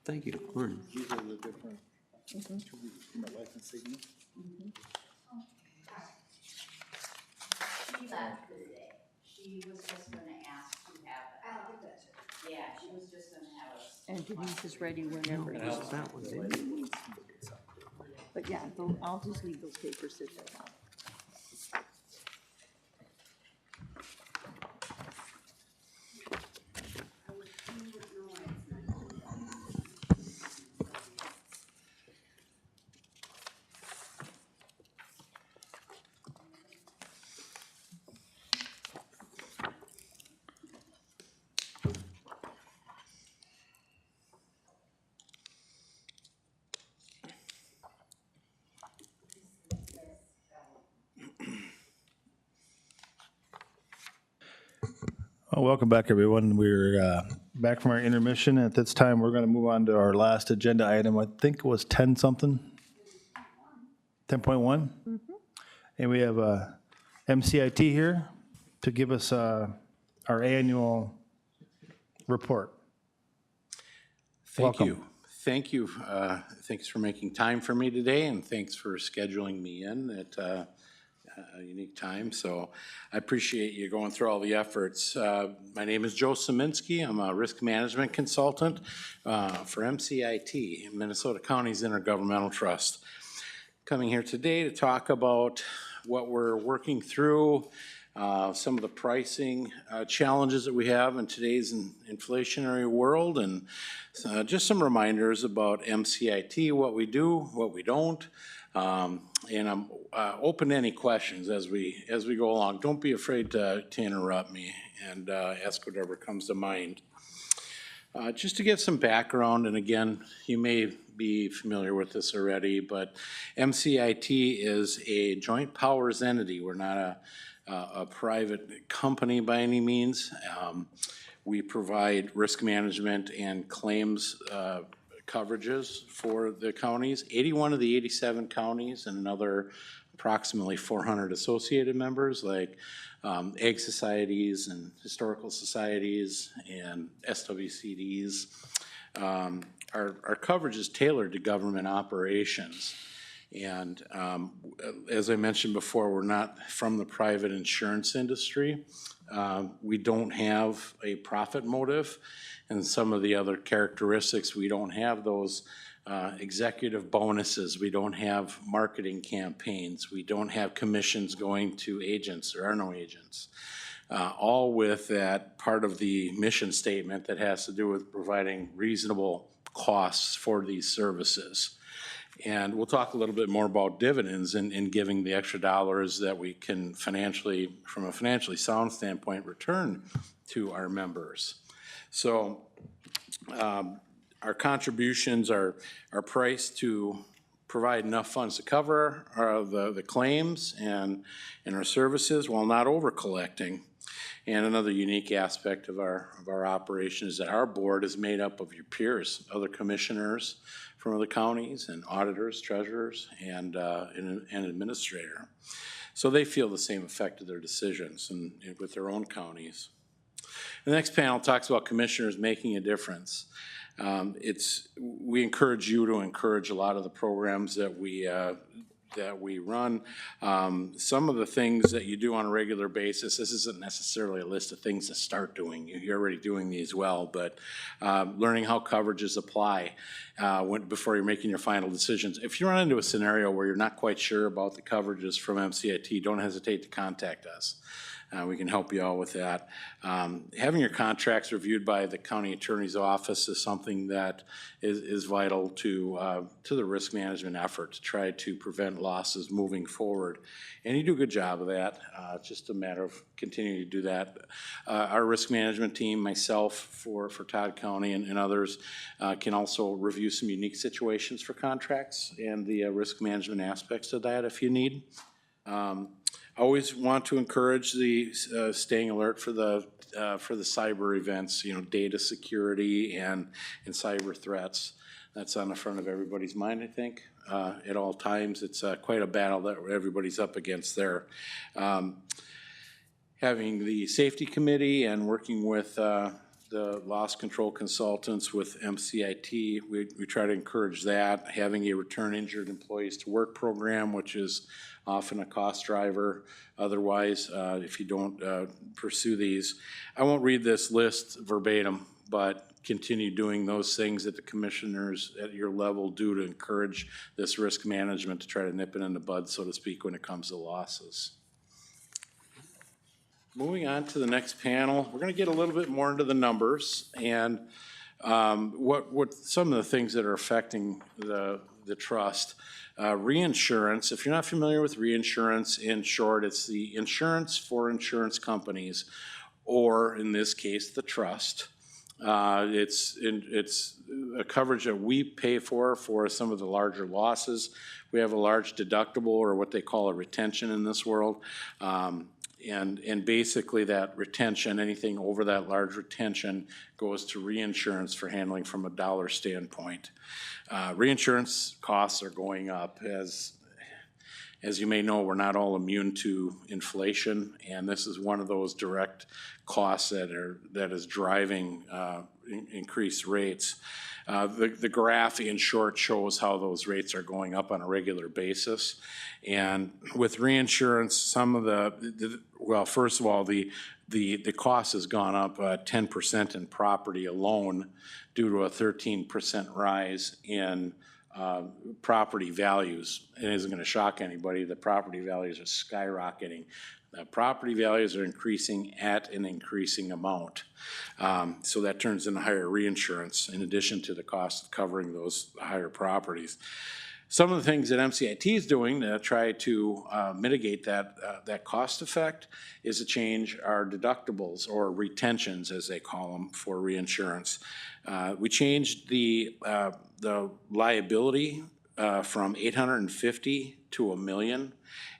Thank you. Lauren. These are the different, license signal. She left today. She was just gonna ask to have it. I'll give that to her. Yeah, she was just gonna have us. And Denise is ready whenever. This is that one, didn't it? But yeah, I'll just leave those papers sit there now. Well, welcome back, everyone. We're back from our intermission. At this time, we're going to move on to our last agenda item. I think it was 10 something? 10.1? And we have MCIT here to give us our annual report. Thank Welcome. you. Thank you. Thanks for making time for me today, and thanks for scheduling me in at a unique time. So I appreciate you going through all the efforts. My name is Joe Siminski. I'm a risk management consultant for MCIT, Minnesota County's Intergovernmental Trust. Coming here today to talk about what we're working through, some of the pricing challenges that we have in today's inflationary world, and just some reminders about MCIT, what we do, what we don't. And I'm open to any questions as we go along. Don't be afraid to interrupt me and ask whatever comes to mind. Just to give some background, and again, you may be familiar with this already, but MCIT is a joint powers entity. We're not a private company by any means. We provide risk management and claims coverages for the counties, 81 of the 87 counties, and another approximately 400 associated members like ag societies and historical societies and SWCDs. Our coverage is tailored to government operations. And as I mentioned before, we're not from the private insurance industry. We don't have a profit motive, and some of the other characteristics, we don't have those executive bonuses, we don't have marketing campaigns, we don't have commissions going to agents. There are no agents. All with that part of the mission statement that has to do with providing reasonable costs for these services. And we'll talk a little bit more about dividends and giving the extra dollars that we can financially, from a financially sound standpoint, return to our members. So our contributions are priced to provide enough funds to cover the claims and our services while not over collecting. And another unique aspect of our operation is that our board is made up of your peers, other commissioners from other counties, and auditors, treasurers, and an administrator. So they feel the same effect of their decisions and with their own counties. The next panel talks about commissioners making a difference. We encourage you to encourage a lot of the programs that we run. Some of the things that you do on a regular basis, this isn't necessarily a list of things to start doing. You're already doing these well, but learning how coverages apply before you're making your final decisions. If you run into a scenario where you're not quite sure about the coverages from MCIT, don't hesitate to contact us. We can help you out with that. Having your contracts reviewed by the county attorney's office is something that is vital to the risk management effort to try to prevent losses moving forward. And you do a good job of that. It's just a matter of continuing to do that. Our risk management team, myself for Todd County and others, can also review some unique situations for contracts and the risk management aspects of that if you need. I always want to encourage the staying alert for the cyber events, data security and cyber threats. That's on the front of everybody's mind, I think. At all times, it's quite a battle that everybody's up against there. Having the safety committee and working with the the loss control consultants with MCIT. We try to encourage that, having a return injured employees to work program, which is often a cost driver otherwise if you don't pursue these. I won't read this list verbatim, but continue doing those things that the commissioners at your level do to encourage this risk management to try to nip it in the bud, so to speak, when it comes to losses. Moving on to the next panel, we're going to get a little bit more into the numbers and what some of the things that are affecting the trust. Reinsurance, if you're not familiar with reinsurance, in short, it's the insurance for insurance companies, or in this case, the trust. It's a coverage that we pay for some of the larger losses. We have a large deductible, or what they call a retention in this world. And basically that retention, anything over that large retention, goes to reinsurance for handling from a dollar standpoint. Reinsurance costs are going up. As you may know, we're not all immune to inflation, and this is one of those direct costs that is driving increased rates. The graph, in short, shows how those rates are going up on a regular basis. And with reinsurance, some of well, first of all, the cost has gone up 10% in property alone due to a 13% rise in property values. It isn't going to shock anybody. The property values are skyrocketing. The property values are increasing at an increasing amount. So that turns into higher reinsurance in addition to the cost of covering those higher properties. Some of the things that MCIT is doing to try to mitigate that cost effect is to change our deductibles, or retentions as they call them, for reinsurance. We changed the liability from $850 to $1 million,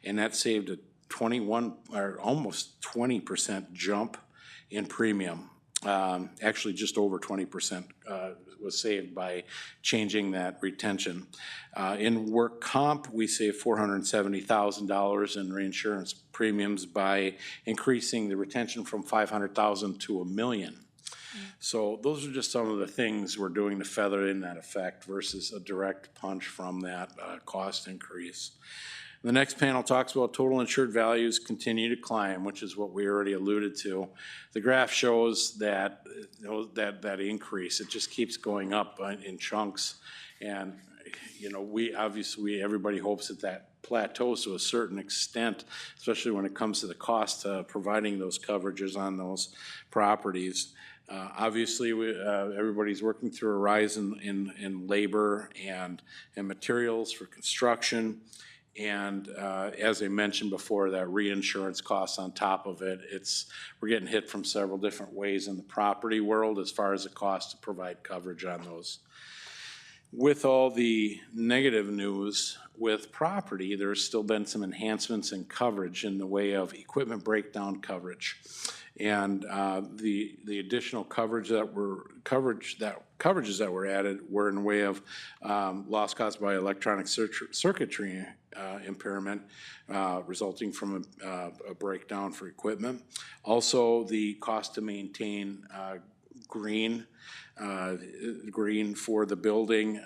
and that saved a 21 or almost 20% jump in premium. Actually, just over 20% was saved by changing that retention. In work comp, we saved $470,000 in reinsurance premiums by increasing the retention from $500,000 to $1 million. So those are just some of the things we're doing to feather in that effect versus a direct punch from that cost increase. The next panel talks about total insured values continue to climb, which is what we already alluded to. The graph shows that that increase. It just keeps going up in chunks, and everybody hopes that plateaus to a certain extent, especially when it comes to the cost of providing those coverages on those properties. Obviously, everybody's working through a rise in labor and materials for construction. And as I mentioned before, that reinsurance costs on top of it, we're getting hit from several different ways in the property world as far as the cost to provide coverage on those. With all the negative news with property, there's still been some enhancements in coverage in the way of equipment breakdown coverage. And the additional coverages that were added were in the way of loss caused by electronic circuitry impairment resulting from a breakdown for equipment. Also, the cost to maintain green for the building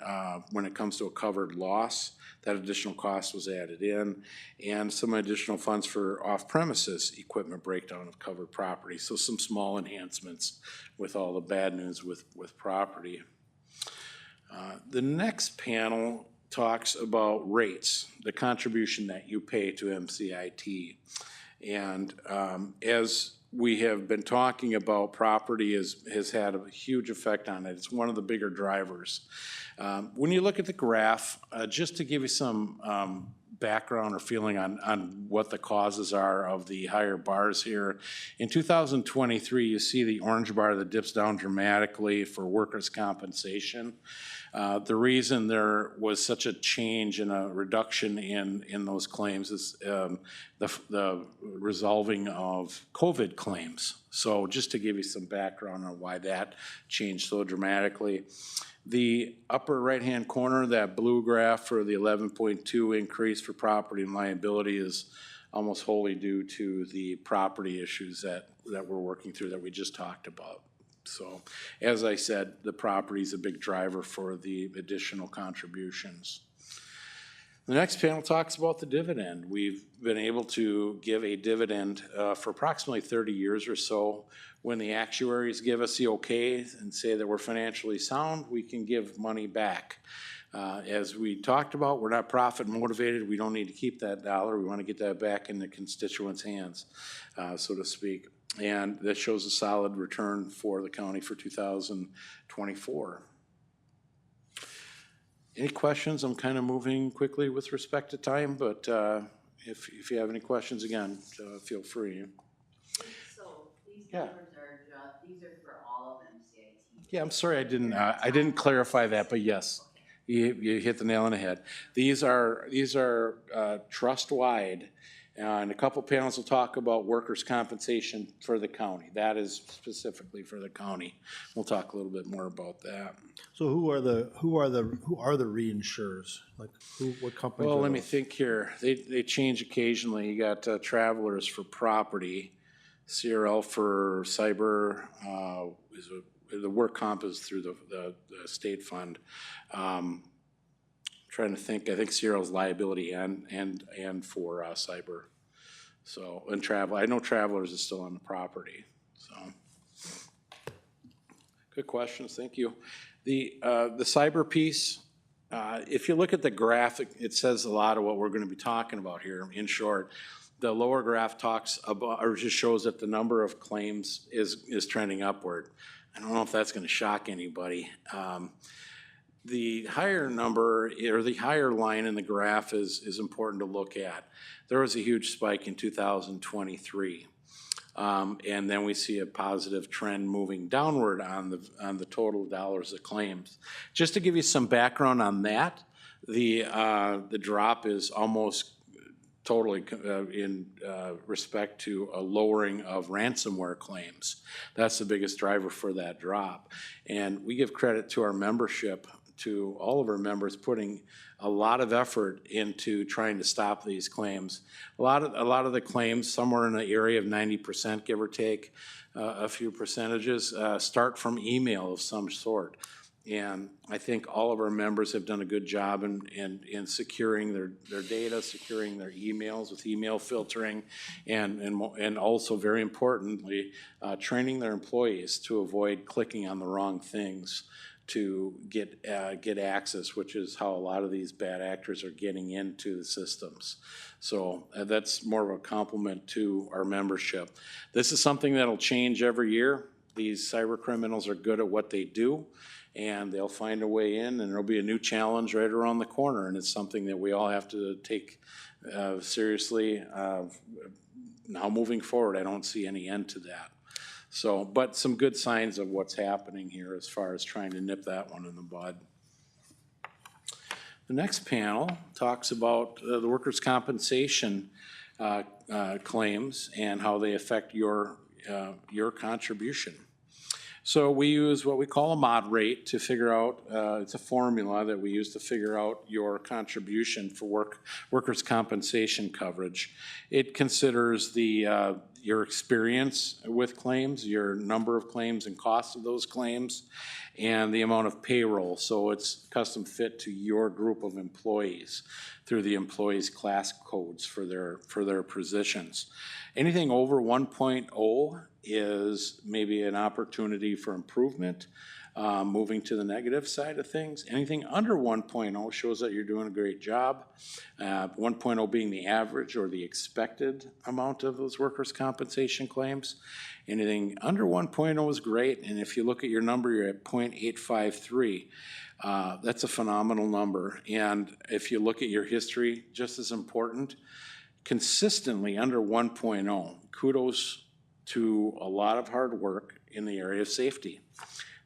when it comes to a covered loss. That additional cost was added in, and some additional funds for off-premises equipment breakdown of covered property. So some small enhancements with all the bad news with property. The next panel talks about rates, the contribution that you pay to MCIT. And as we have been talking about, property has had a huge effect on it. It's one of the bigger drivers. When you look at the graph, just to give you some background or feeling on what the causes are of the higher bars here, in 2023, you see the orange bar that dips down dramatically for workers' compensation. The reason there was such a change and a reduction in those claims is the resolving of COVID claims. So just to give you some background on why that changed so dramatically. The upper right-hand corner, that blue graph for the 11.2 increase for property and liability is almost wholly due to the property issues that we're working through that we just talked about. So, as I said, the property is a big driver for the additional contributions. The next panel talks about the dividend. We've been able to give a dividend for approximately 30 years or so. When the actuaries give us the okay and say that we're financially sound, we can give money back. As we talked about, we're not profit motivated. We don't need to keep that dollar. We want to get that back in the constituents' hands, so to speak. And that shows a solid return for the county for 2024. Any questions? I'm kind of moving quickly with respect to time, but if you have any questions, again, feel free. So these Yeah. numbers are, these are for all of MCIT. Yeah, I'm sorry I didn't clarify that, but yes, you hit the nail on the head. These are trust-wide, and a couple panels will talk about workers' compensation for the county. That is specifically for the county. We'll talk a little bit more about that. So who are the reinsurers? Like what companies? Well, are let me those? think here. They change occasionally. You got Travelers for property, CRL for cyber, the work comp is through the state fund. Trying to think, I think CRL's liability and for cyber. So, and travel, I know Travelers is still on the property, so. Good questions, thank you. The cyber piece, if you look at the graphic, it says a lot of what we're gonna be talking about here. In short, the lower graph talks about, or just shows that the number of claims is trending upward. I don't know if that's gonna shock anybody. The higher number, or the higher line in the graph is important to look at. There was a huge spike in 2023. And then we see a positive trend moving downward on the total dollars of claims. Just to give you some background on that, the drop is almost totally in respect to a lowering of ransomware claims. That's the biggest driver for that drop. And we give credit to our membership, to all of our members, putting a lot of effort into trying to stop these claims. A lot of the claims, somewhere in the area of 90%, give or take, a few percentages, start from email of some sort. And I think all of our members have done a good job in securing their data, securing their emails with email filtering, and also, very importantly, training their employees to avoid clicking on the wrong things to get access, which is how a lot of these bad actors are getting into the systems. So that's more of a compliment to our membership. This is something that'll change every year. These cyber criminals are good at what they do, and they'll find a way in, and there'll be a new challenge right around the corner, and it's something that we all have to take seriously. Now moving forward, I don't see any end to that. So, but some good signs of what's happening here as far as trying to nip that one in the bud. The next panel talks about the workers' compensation claims and how they affect your contribution. So we use what we call a mod rate to figure out, it's a formula that we use to figure out your contribution for workers' compensation coverage. It considers your experience with claims, your number of claims and cost of those claims, and the amount of payroll. So it's custom fit to your group of employees through the employees' class codes for their positions. Anything over 1.0 is maybe an opportunity for improvement, moving to the negative side of things. Anything under 1.0 shows that you're doing a great job. 1.0 being the average or the expected amount of those workers' compensation claims. Anything under 1.0 is great, and if you look at your number, you're at 0.853. That's a phenomenal number, and if you look at your history, just as important, consistently under 1.0, kudos to a lot of hard work in the area of safety.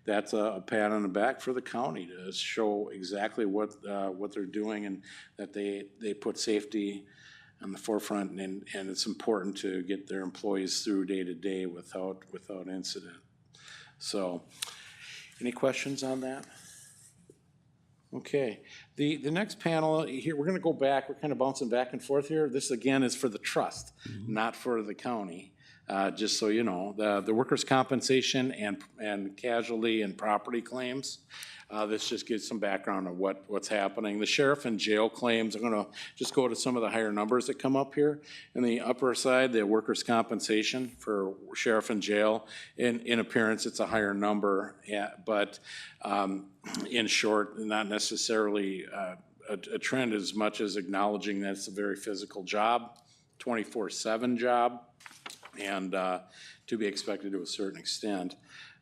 That's a pat on the back for the county to show exactly what they're doing, and that they put safety on the forefront, and it's important to get their employees through day to day without incident. So, any questions on that? Okay, the next panel here, we're gonna go back, we're kind of bouncing back and forth here. This again is for the trust, not for the county. just so you know, the workers' compensation and casualty and property claims. This just gives some background of what's happening. The sheriff and jail claims, I'm gonna just go to some of the higher numbers that come up here. In the upper side, the workers' compensation for sheriff and jail, in appearance, it's a higher number, yeah, but in short, not necessarily a trend as much as acknowledging that it's a very physical job, 24/7 job, and to be expected to a certain extent.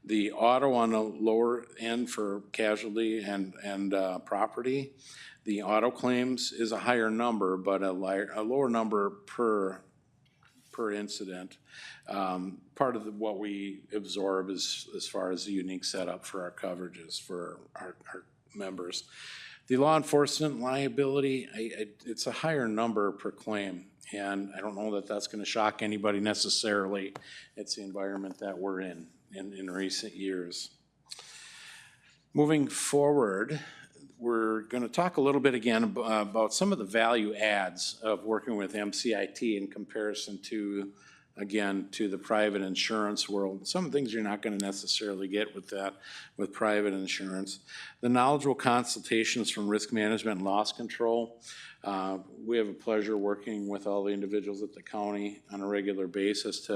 The auto on the lower end for casualty and property, the auto claims is a higher number, but a lower number per incident. Part of what we absorb is as far as the unique setup for our coverages for our members. The law enforcement liability, it's a higher number per claim, and I don't know that that's going to shock anybody necessarily. It's the environment that we're in recent years. Moving forward, we're going to talk a little bit again about some of the value adds of working with MCIT in comparison to, again, to the private insurance world. Some things you're not going to necessarily get with private insurance. The knowledgeable consultations from risk management and loss control. We have a pleasure working with all the individuals at the county on a regular basis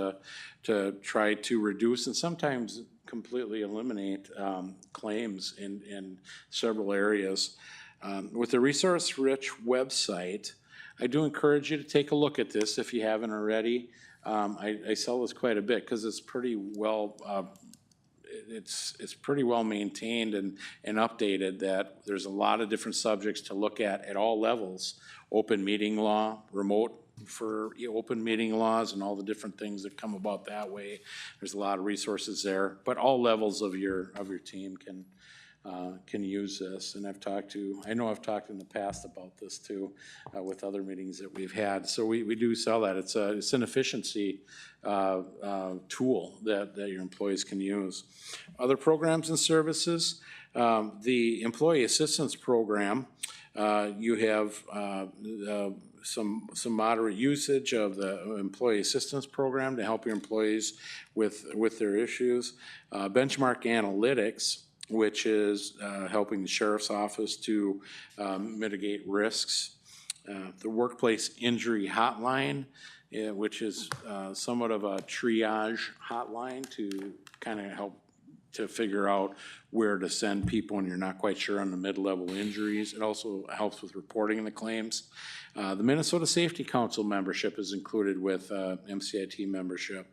to try to reduce and sometimes completely eliminate claims in several areas. With the resource-rich website, I do encourage you to take a look at this if you haven't already. I sell this quite a bit because it's pretty well it's pretty well maintained and updated, that there's a lot of different subjects to look at all levels. Open meeting law, remote for open meeting laws and all the different things that come about that way. There's a lot of resources there, but all levels of your team can use this. And I know I've talked in the past about this too, with other meetings that we've had. So we do sell that. It's an efficiency tool that your employees can use. Other programs and services, the Employee Assistance Program, you have some moderate usage of the Employee Assistance Program to help your employees with their issues. Benchmark Analytics, which is helping the sheriff's office to mitigate risks. The Workplace Injury Hotline, which is somewhat of a triage hotline to kind of help to figure out where to send people when you're not quite sure on the mid-level injuries. It also helps with reporting the claims. The Minnesota Safety Council membership is included with MCIT membership.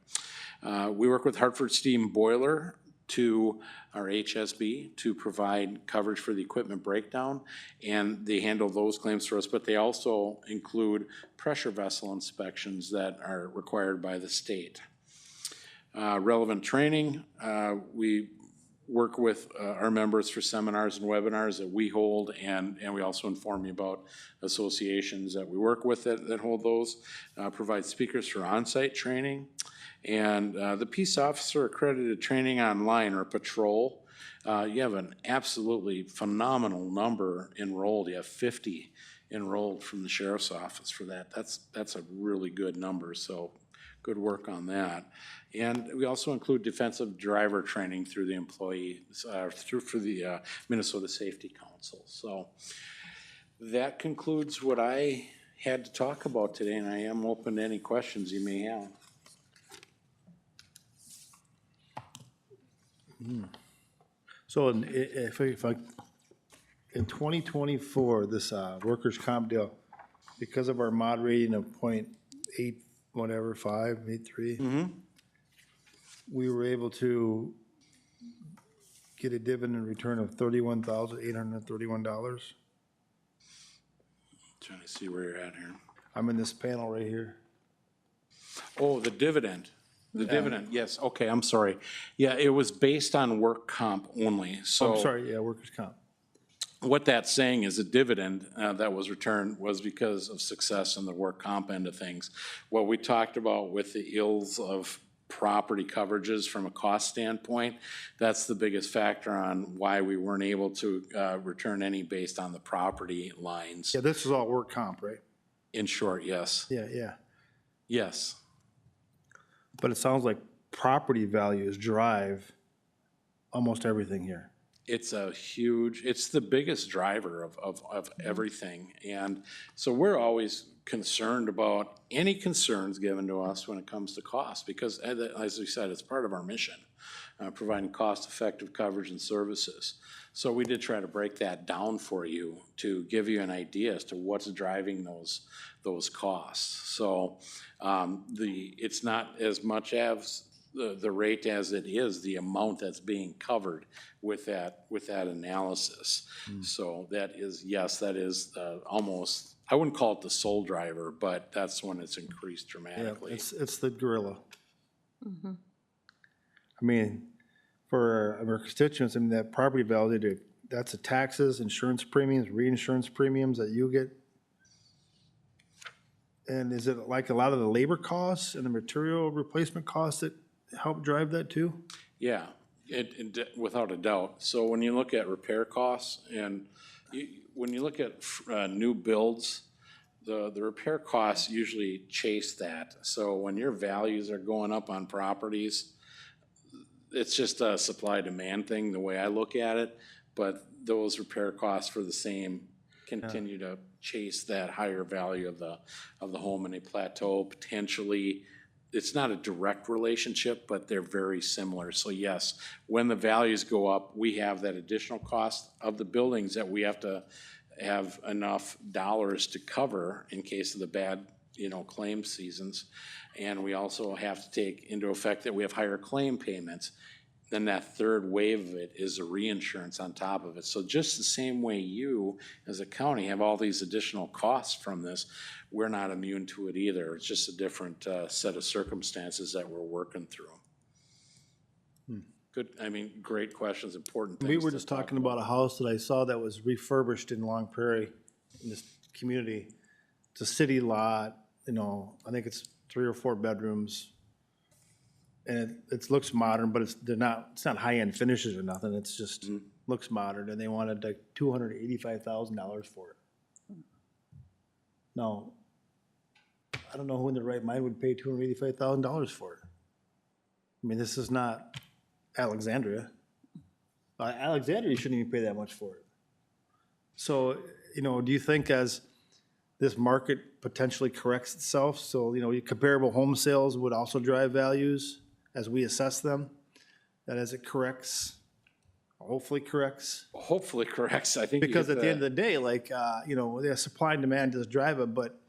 We work with Hartford Steam Boiler to our HSB to provide coverage for the equipment breakdown, and they handle those claims for us, but they also include pressure vessel inspections that are required by the state. Relevant training, we work with our members for seminars and webinars that we hold, and we also inform you about associations that we work with that hold those. Provide speakers for on-site training. And the Peace Officer Accredited Training Online, or Patrol, you have an absolutely phenomenal number enrolled. You have 50 enrolled from the Sheriff's Office for that. That's a really good number, so good work on that. And we also include defensive driver training through the for the Minnesota Safety Council. So that concludes what I had to talk about today, and I am open to any questions you may have. So if I, in 2024, this workers' comp deal, because of our mod rating of 0.8, whatever, 5.83, we were able to get a dividend return of $31,831. Trying to see where you're at here. I'm in this panel right here. Oh, the dividend. The dividend, yes, okay, I'm sorry. Yeah, it was based on work comp only, so. I'm sorry, yeah, workers' comp. What that's saying is the dividend that was returned was because of success in the work comp end of things. What we talked about with the ills of property coverages from a cost standpoint, that's the biggest factor on why we weren't able to return any based on the property lines. Yeah, this is all work comp, right? In short, yes. Yeah, yeah. Yes. But it sounds like property values drive almost everything here. It's it's the biggest driver of everything. And so we're always concerned about any concerns given to us when it comes to cost, because as we said, it's part of our mission, providing cost-effective coverage and services. So we did try to break that down for you to give you an idea as to what's driving those costs. So it's not as much as the rate as it is the amount that's being covered with that analysis. So that is, yes, that is almost, I wouldn't call it the sole driver, but that's when it's increased Yeah, dramatically. it's the gorilla. I mean, for our constituents, I mean, that property value, that's the taxes, insurance premiums, reinsurance premiums that you get. And is it like a lot of the labor costs and the material replacement costs that help drive that too? Yeah, without a doubt. So when you look at repair costs and when you look at new builds, the repair costs usually chase that. So when your values are going up on properties, it's just a supply-demand thing, the way I look at it. But those repair costs for the same continue to chase that higher value of the home, and they plateau potentially. It's not a direct relationship, but they're very similar. So yes, when the values go up, we have that additional cost of the buildings that we have to have enough dollars to cover in case of the bad, claim seasons. And we also have to take into effect that we have higher claim payments. Then that third wave of it is the reinsurance on top of it. So just the same way you, as a county, have all these additional costs from this, we're not immune to it either. It's just a different set of circumstances that we're working through. Good, great questions, important things. We were to just talk talking about a house that I saw that was refurbished in Long Prairie, in this community. It's a city lot, I think it's 3 or 4 bedrooms. And it looks modern, but it's not high-end finishes or nothing. It's just looks modern, and they wanted like $285,000 for it. Now, I don't know who in their right mind would pay $285,000 for it. I mean, this is not Alexandria. Alexandria, you shouldn't even pay that much for it. So, do you think as this market potentially corrects itself, so, comparable home sales would also drive values as we assess them, that as it corrects, hopefully corrects? Hopefully corrects, I think. Because at the end of the day, the supply and demand does drive it, but,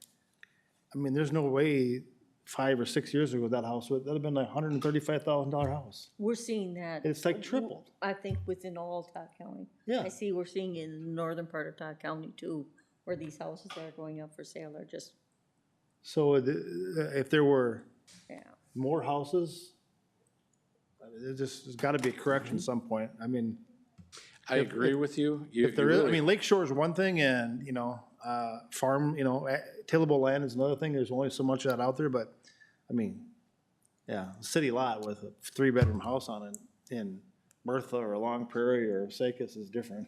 there's no way 5 or 6 years ago that house would, that'd have been like $135,000 house. We're seeing that. It's like tripled. I think within all of Todd County. Yeah. We're seeing in the northern part of Todd County too, where these houses that are going up for sale are just, So if there were yeah. more houses, there's got to be a correction at some point. I agree with you. If there is, Lake Shore is one thing, and, farm, tillable land is another thing. There's only so much of that out there, but, city lot with a 3-bedroom house on it in Bertha or Long Prairie or Secus is different.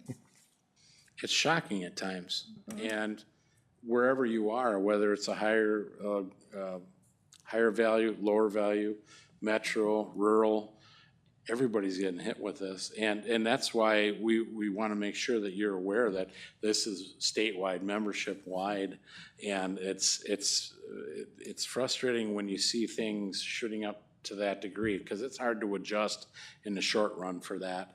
It's shocking at times. And wherever you are, whether it's a higher value, lower value, metro, rural, everybody's getting hit with this. And that's why we want to make sure that you're aware that this is statewide, membership-wide, and it's frustrating when you see things shooting up to that degree, because it's hard to adjust in the short run for that.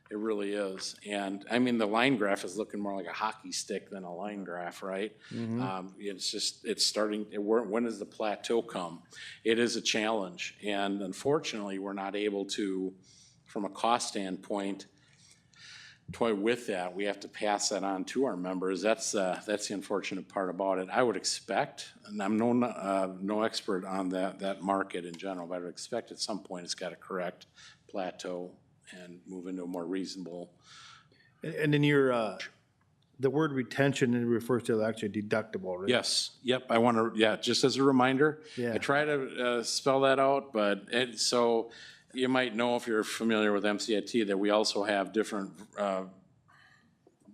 It really is. And the line graph is looking more like a hockey stick than a line graph, right? It's starting, when does the plateau come? It is a challenge. And unfortunately, we're not able to, from a cost standpoint, toy with that. We have to pass that on to our members. That's the unfortunate part about it. I would expect, and I'm no expert on that market in general, but I would expect at some point it's got to correct, plateau, and move into a more reasonable. And then the word retention, it refers to actually deductible, right? Yes, yep, I want to, just as a reminder. Yeah. I try to spell that out, but so you might know if you're familiar with MCIT that we also have different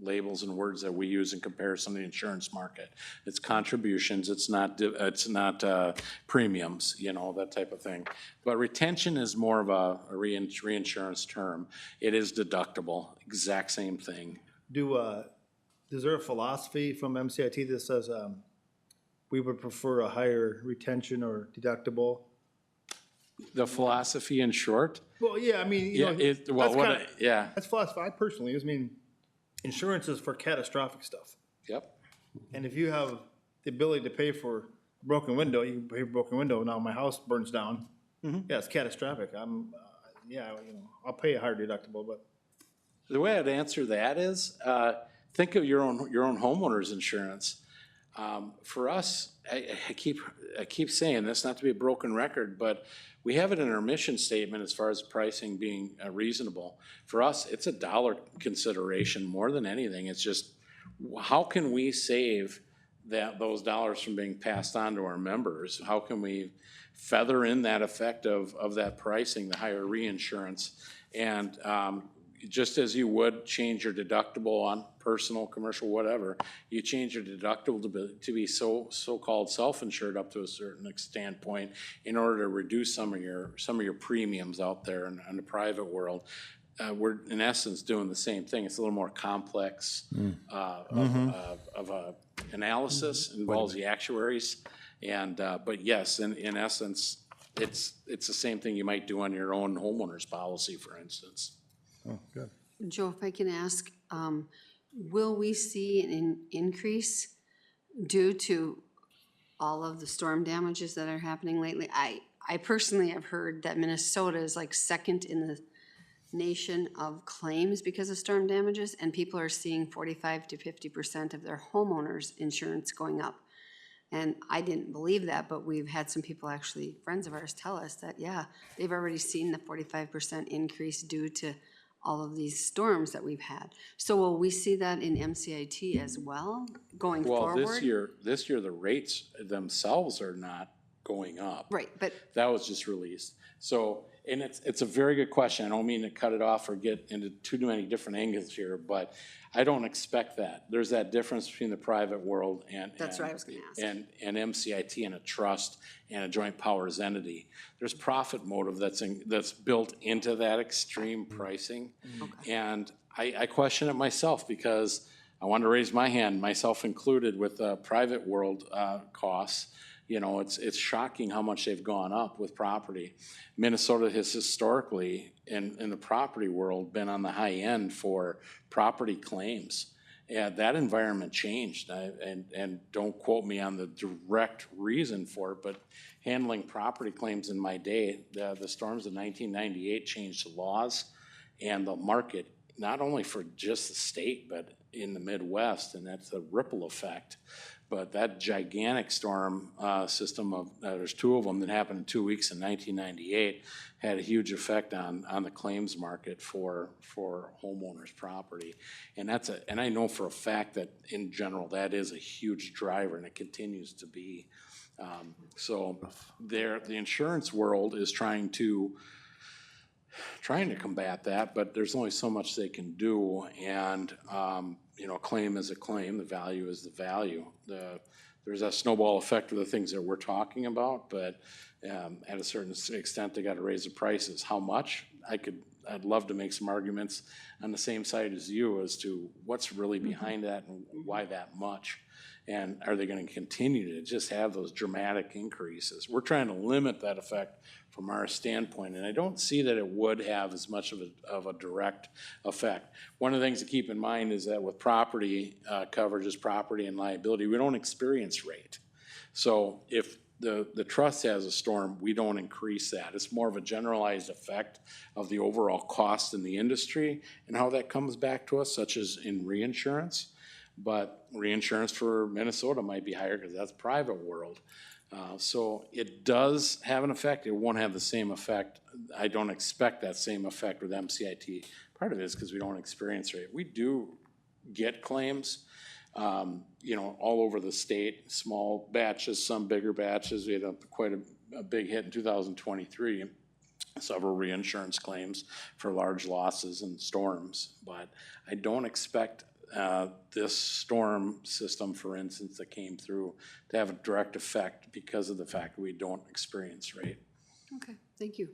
labels and words that we use in comparison to the insurance market. It's contributions, it's not premiums, you know, that type of thing. But retention is more of a reinsurance term. It is deductible, exact same thing. Is there a philosophy from MCIT that says, we would prefer a higher retention or deductible? The philosophy in short? Well, yeah, I mean, you Yeah, know, it, well, that's what, kinda, yeah, that's philosophy. I personally, I mean, insurance is for catastrophic stuff. yep. And if you have the ability to pay for broken window, you can pay for broken window. Now my house burns down. Yeah, it's catastrophic. Yeah, you know, I'll pay a higher deductible, but The way I'd answer that is, think of your own homeowner's insurance. For us, I keep saying this, not to be a broken record, but we have it in our mission statement as far as pricing being reasonable. For us, it's a dollar consideration more than anything. It's just, how can we save those dollars from being passed on to our members? How can we feather in that effect of that pricing, the higher reinsurance? And just as you would change your deductible on personal, commercial, whatever, you change your deductible to be so-called self-insured up to a certain standpoint in order to reduce some of your premiums out there in the private world. We're in essence doing the same thing. It's a little more complex of a analysis, involves the actuaries, and but yes, in essence, it's the same thing you might do on your own homeowner's policy, for instance. oh, good. Joe, if I can ask, will we see an increase due to all of the storm damages that are happening lately? I personally have heard that Minnesota is like second in the nation of claims because of storm damages, and people are seeing 45 to 50% of their homeowners insurance going up. And I didn't believe that, but we've had some people, actually friends of ours, tell us that, yeah, they've already seen the 45% increase due to all of these storms that we've had. So will we see that in MCIT as well going forward? Well, this year the rates themselves are not going up. Right, but That was just released. So, and it's a very good question. I don't mean to cut it off or get into too many different angles here, but I don't expect that. There's that difference between the private world and That's what I was gonna ask. and MCIT and a trust and a joint powers entity. There's profit motive that's built into that extreme pricing. And I question it myself because I want to raise my hand, myself included, with private world costs. You know, it's shocking how much they've gone up with property. Minnesota has historically, in the property world, been on the high end for property claims. And that environment changed, and don't quote me on the direct reason for it, but handling property claims in my day, the storms of 1998 changed the laws and the market, not only for just the state, but in the Midwest, and that's a ripple effect. But that gigantic storm system there's two of them that happened in 2 weeks in 1998, had a huge effect on the claims market for homeowners' property. And and I know for a fact that in general, that is a huge driver, and it continues to be. So the insurance world is trying to combat that, but there's only so much they can do. And you know, a claim is a claim, the value is the value. There's a snowball effect of the things that we're talking about, but at a certain extent, they got to raise the prices. How much? I'd love to make some arguments on the same side as you as to what's really behind that and why that much. And are they going to continue to just have those dramatic increases? We're trying to limit that effect from our standpoint, and I don't see that it would have as much of a direct effect. One of the things to keep in mind is that with property coverages, property and liability, we don't experience rate. So if the trust has a storm, we don't increase that. It's more of a generalized effect of the overall cost in the industry and how that comes back to us, such as in reinsurance. But reinsurance for Minnesota might be higher because that's private world. So it does have an effect. It won't have the same effect. I don't expect that same effect with MCIT. Part of it is because we don't experience rate. We do get claims, you know, all over the state, small batches, some bigger batches. We had quite a big hit in 2023. Several reinsurance claims for large losses and storms, but I don't expect this storm system, for instance, that came through, to have a direct effect because of the fact we don't experience rain. Okay, thank you.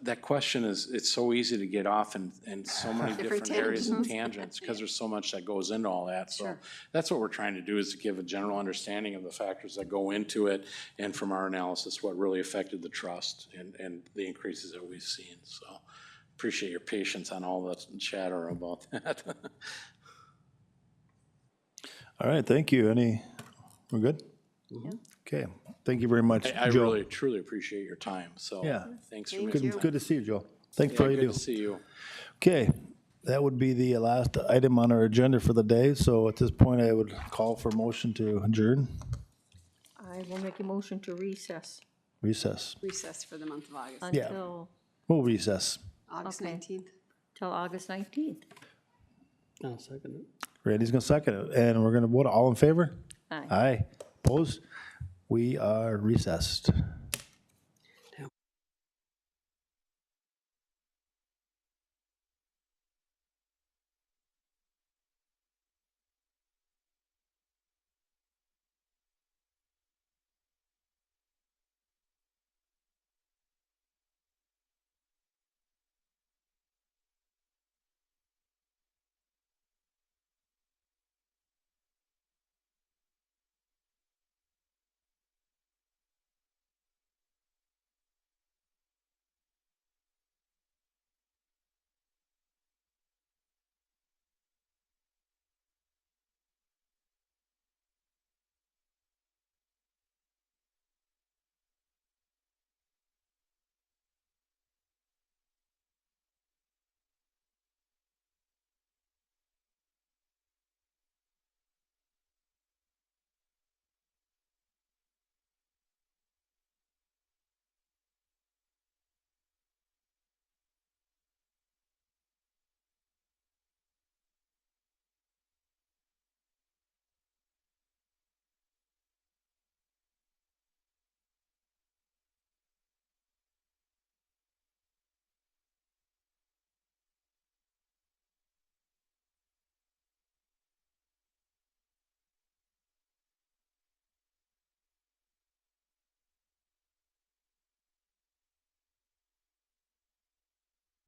That question is, it's so easy to get off in so many Different different areas and tangents. tangents, because there's so much that goes into all that. So Sure. that's what we're trying to do, is to give a general understanding of the factors that go into it, and from our analysis, what really affected the trust and the increases that we've seen. So appreciate your patience on all the chatter about that. All right, thank you. We're good? Okay, thank you very much, I Joe. really, truly appreciate your time, so Yeah. thanks for Thank making you. Good to see you, Joe. Thanks Yeah, for all you good do. to see you. Okay, that would be the last item on our agenda for the day. So at this point, I would call for motion to adjourn, I will make a motion to recess recess. Recess for the month of August, Yeah. until, We'll recess. August Okay. 19th. till August 19th. I'll second it. Randy's gonna second it, and we're gonna vote. All in favor? Aye. Aye. Opposed? We are recessed.